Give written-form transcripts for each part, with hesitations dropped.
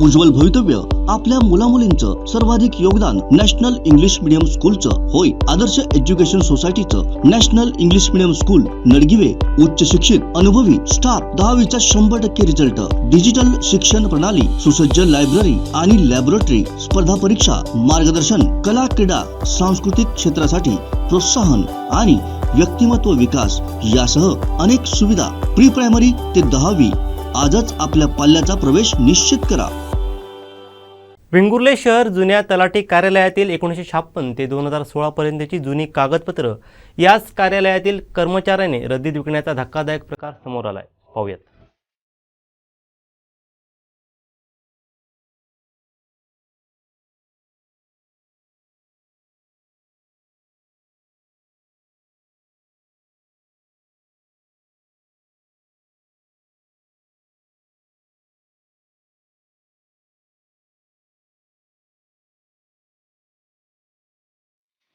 उज्ज्वल भवितव्य आपल्या मुलामुलींचं सर्वाधिक योगदान नॅशनल इंग्लिश मीडियम स्कूलचं होय। आदर्श एज्युकेशन सोसायटीचं national English medium school Nadgive उच्च शिक्षित अनुभवी स्टाफ 10वीचा 100% रिझल्ट, डिजिटल शिक्षण प्रणाली, सुसज्ज लायब्ररी आणि लॅबोरेटरी, स्पर्धा परीक्षा मार्गदर्शन, कला क्रीडा सांस्कृतिक क्षेत्रासाठी प्रोत्साहन आणि व्यक्तिमत्व विकास यासह अनेक सुविधा। प्री प्रायमरी ते 10वी आजच आपल्या पाल्याचा प्रवेश निश्चित करा। वेंगुर्ले शहर जुन्या तलाठी कार्यालयातील 1956 ते 2016 पर्यंतची जुनी कागदपत्र याच कार्यालयातील कर्मचाऱ्याने रद्दीत विकण्याचा धक्कादायक प्रकार समोर आलाय। पाहूयात।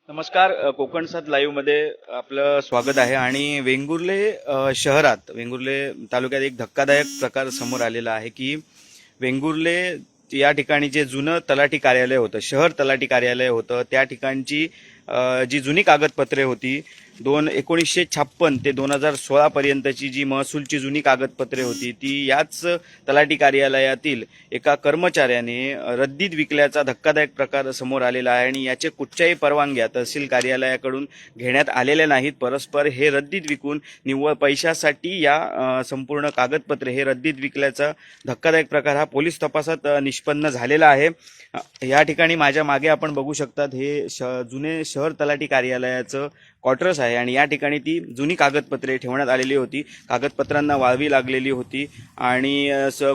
नमस्कार, कोकण सात लाईव्ह मध्ये आपलं स्वागत आहे। आणि वेंगुर्ले शहरात, वेंगुर्ले तालुक्यात एक धक्कादायक प्रकार समोर आलेला आहे की वेंगुर्ले या ठिकाणी जे जुनं तलाठी कार्यालय होतं, शहर तलाठी कार्यालय होतं, त्या ठिकाणची जी जुनी कागदपत्रे होती 1956 ते 2016 पर्यंतची जी महसूलची जुनी कागदपत्रे होती ती याच तलाठी कार्यालयातील एका कर्मचाऱ्याने रद्दीत विकल्याचा धक्कादायक प्रकार समोर आलेला आहे। आणि याचे कुठच्याही परवानग्या तहसील कार्यालयाकडून घेण्यात आलेल्या नाहीत। परस्पर हे रद्दीत विकून निव्वळ पैशासाठी या संपूर्ण कागदपत्रे हे रद्दीत विकल्याचा धक्कादायक प्रकार हा पोलीस तपासात निष्पन्न झालेला आहे। या ठिकाणी माझ्या मागे आपण बघू शकतात, हे जुने शहर तलाठी कार्यालयाचं क्वार्टर्स आहे आणि या ठिकाणी ती जुनी कागदपत्रे ठेवण्यात आलेली होती। कागदपत्रांना वाळवी लागलेली होती आणि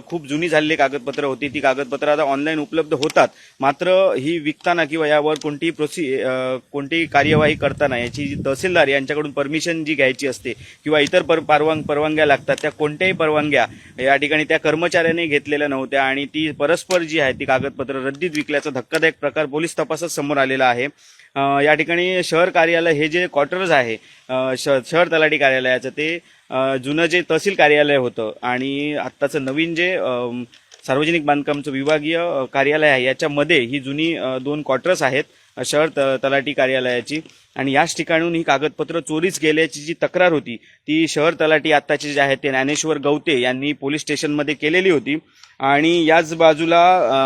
खूप जुनी झालेली कागदपत्र होती। ती कागदपत्र आता ऑनलाईन उपलब्ध होतात, मात्र ही विकताना किंवा यावर कोणतीही कार्यवाही करताना याची तहसीलदार यांच्याकडून परमिशन जी घ्यायची असते किंवा इतर परवानग्या लागतात, त्या कोणत्याही परवानग्या या ठिकाणी त्या कर्मचाऱ्याने घेतलेल्या नव्हत्या आणि ती परस्पर जी आहे ती कागदपत्र रद्दीत विकल्याचा धक्कादायक प्रकार पोलीस तपासात समोर आलेला आहे। या ठिकाणी शहर कार्यालय हे जे क्वार्टर्स आहे शहर तलाठी कार्यालयाचं, ते जुनं जे तहसील कार्यालय होतं आणि आत्ताचं नवीन जे सार्वजनिक बांधकामचं विभागीय कार्यालय आहे याच्यामध्ये ही जुनी 2 क्वार्टर्स आहेत शहर तलाठी कार्यालयाची। आणि याच ठिकाणून ही कागदपत्र चोरीस गेल्याची जी तक्रार होती ती शहर तलाठी आत्ताचे जे आहेत ते ज्ञानेश्वर गवते यांनी पोलीस स्टेशनमध्ये केलेली होती। आणि याच बाजूला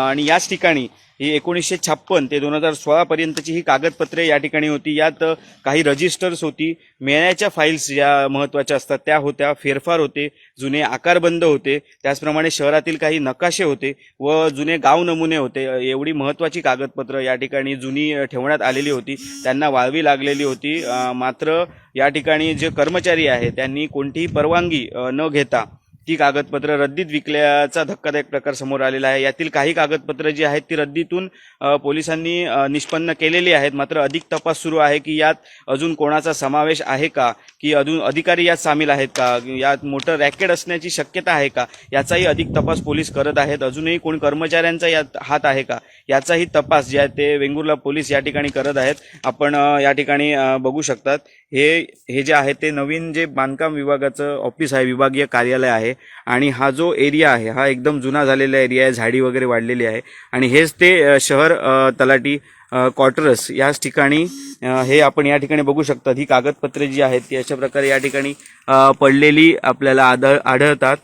आणि याच ठिकाणी ही 1956 ते 2016 पर्यंतची ही कागदपत्रे या ठिकाणी होती। यात काही रजिस्टर्स होती, मेळ्याच्या फाईल्स ज्या महत्त्वाच्या असतात त्या होत्या, फेरफार होते, जुने आकारबंद होते, त्याचप्रमाणे शहरातील काही नकाशे होते व जुने गाव नमुने होते। एवढी महत्त्वाची कागदपत्र या ठिकाणी जुनी ठेवण्यात आलेली होती, त्यांना वाळवी लागलेली होती। मात्र या ठिकाणी जे कर्मचारी आहे त्यांनी कोणतीही परवानगी न घेता ती कागदपत्र रद्दीत विकल्याचा धक्कादायक प्रकार समोर आलेला आहे। यातील काही कागदपत्र जी आहेत ती रद्दीतून पोलिसांनी निष्पन्न केलेली आहेत, मात्र अधिक तपास सुरू आहे की यात अजून कोणाचा समावेश आहे का, की अजून अधिकारी यात सामील आहेत का, यात मोठं रॅकेट असण्याची शक्यता आहे का, याचाही अधिक तपास पोलीस करत आहेत। अजूनही कोण कर्मचाऱ्यांचा यात हात आहे का याचाही तपास जे आहे ते वेंगुर्ला पोलीस या ठिकाणी करत आहेत। आपण या ठिकाणी बघू शकतात, हे जे आहे ते नवीन जे बांधकाम विभागाचं ऑफिस आहे, विभागीय कार्यालय आहे आणि हा जो एरिया आहे हा एकदम जुना झालेला एरिया आहे, झाडी वगैरे वाढलेली आहे आणि हेच ते शहर तलाठी क्वार्टर्स याच ठिकाणी हे आपण या ठिकाणी बघू शकतात। ही कागदपत्रे जी आहेत ती अशा प्रकारे या ठिकाणी पडलेली आपल्याला आढळतात।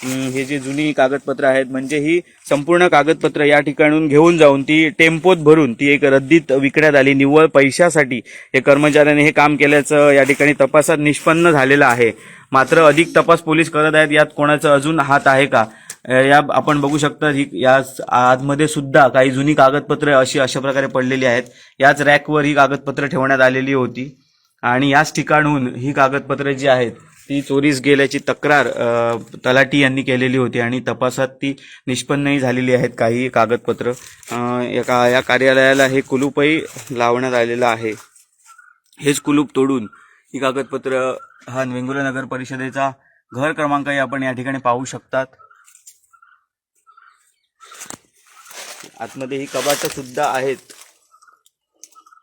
हे जे जुनी कागदपत्र आहेत म्हणजे ही संपूर्ण कागदपत्र या ठिकाणून घेऊन जाऊन ती टेम्पोत भरून ती एक रद्दीत विकण्यात आली। निव्वळ पैशासाठी हे कर्मचाऱ्याने हे काम केल्याचं या ठिकाणी तपासात निष्पन्न झालेलं आहे। मात्र अधिक तपास पोलीस करत आहेत, यात कोणाचा अजून हात आहे का या आपण बघू शकता। या आतमध्ये सुद्धा काही जुनी कागदपत्रे अशा प्रकारे पडलेली आहेत। याच रॅकवर ही कागदपत्र ठेवण्यात आलेली होती आणि याच ठिकाणून ही कागदपत्रे जी आहेत ती चोरीस गेल्याची तक्रार तलाठी यांनी केलेली होती आणि तपासात ती निष्पन्नही झालेली आहेत काही कागदपत्र। या कार्यालयाला हे कुलूपही लावण्यात आलेलं आहे। हेच कुलूप तोडून ही कागदपत्र हा वेंगुर्ला नगर परिषदेचा घर क्रमांकही आपण या ठिकाणी पाहू शकतात। आतमध्ये ही कपाटं सुद्धा आहेत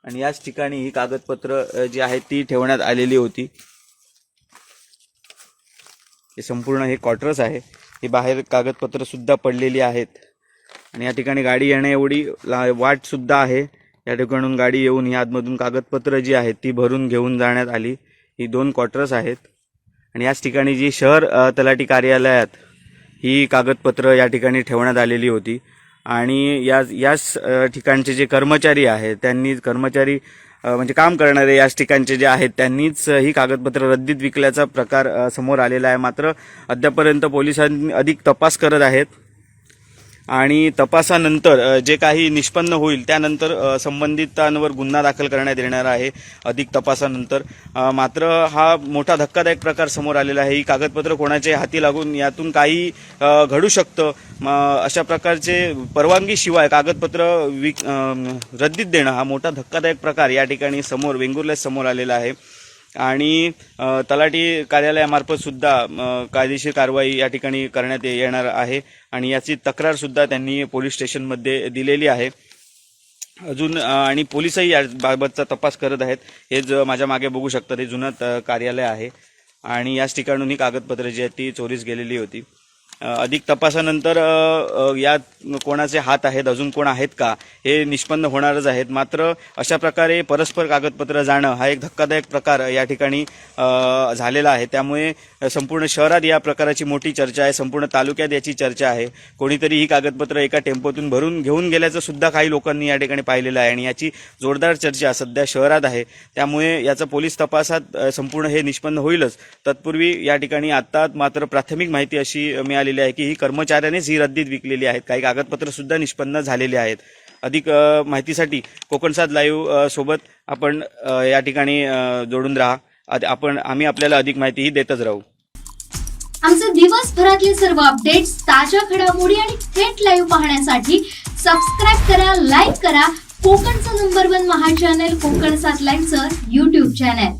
आणि याच ठिकाणी ही कागदपत्र जी आहेत ती ठेवण्यात आलेली होती। हे संपूर्ण हे क्वार्टर्स आहे, हे बाहेर कागदपत्र सुद्धा पडलेली आहेत। आणि या ठिकाणी गाडी येण्या एवढी वाट सुद्धा आहे. या ठिकाणून गाडी येऊन ही आतमधून कागदपत्र जी आहेत ती भरून घेऊन जाण्यात आली. ही 2 क्वार्टर्स आहेत आणि याच ठिकाणी जी शहर तलाठी कार्यालयात ही कागदपत्र या ठिकाणी ठेवण्यात आलेली होती. आणि याच ठिकाणचे जे कर्मचारी आहेत त्यांनी म्हणजे काम करणारे याच ठिकाणचे जे आहेत त्यांनीच ही कागदपत्र रद्दीत विकल्याचा प्रकार समोर आलेला आहे. मात्र अद्यापर्यंत पोलिसांनी अधिक तपास करत आहेत आणि तपासानंतर जे काही निष्पन्न होईल त्यानंतर संबंधितांवर गुन्हा दाखल करण्यात येणार आहे अधिक तपासानंतर. मात्र हा मोठा धक्कादायक प्रकार समोर आलेला आहे. ही कागदपत्र कोणाच्या हाती लागून यातून काही घडू शकतं. अशा प्रकारचे परवानगीशिवाय कागदपत्र रद्दीत देणं हा मोठा धक्कादायक प्रकार या ठिकाणी वेंगुर्ल्यात समोर आलेला आहे. आणि तलाठी कार्यालयामार्फत सुद्धा कायदेशीर कारवाई या ठिकाणी करण्यात येणार आहे आणि याची तक्रार सुद्धा त्यांनी पोलीस स्टेशनमध्ये दिलेली आहे अजून. आणि पोलीसही याबाबतचा तपास करत आहेत. हे जो माझ्या मागे बघू शकता ते जुनं कार्यालय आहे आणि याच ठिकाणून ही कागदपत्र जी आहेत ती चोरीस गेलेली होती. अधिक तपासानंतर यात कोणाचे हात आहेत, अजून कोण आहेत का हे निष्पन्न होणारच आहेत. मात्र अशा प्रकारे परस्पर कागदपत्र जाणं हा एक धक्कादायक प्रकार या ठिकाणी झालेला आहे. त्यामुळे संपूर्ण शहरात या प्रकाराची मोठी चर्चा आहे, संपूर्ण तालुक्यात याची चर्चा आहे. कोणीतरी ही कागदपत्र एका टेम्पोतून भरून घेऊन गेल्याचं सुद्धा काही लोकांनी या ठिकाणी पाहिलेलं आहे आणि याची जोरदार चर्चा सध्या शहरात आहे. त्यामुळे याचा पोलीस तपासात संपूर्ण हे निष्पन्न होईलच. तत्पूर्वी या ठिकाणी आता मात्र प्राथमिक माहिती अशी मिळालेली आहे की ही कर्मचाऱ्यानेच ही रद्दीत विकलेली आहेत. काही कागदपत्र सुद्धा निष्पन्न झालेली आहेत. अधिक माहितीसाठी कोकणसाद लाईव्ह सोबत आपण या ठिकाणी जोडून राहा. आम्ही आपल्याला अधिक माहिती ही देतच राहू. आमचे दिवसभरातले सर्व अपडेट्स, ताज्या घडामोडी आणि थेट लाईव्ह पाहण्यासाठी सबस्क्राईब करा, लाईक करा कोकणचं नंबर 1 महा चॅनल कोकणसाद लाईव्हचं YouTube चॅनल.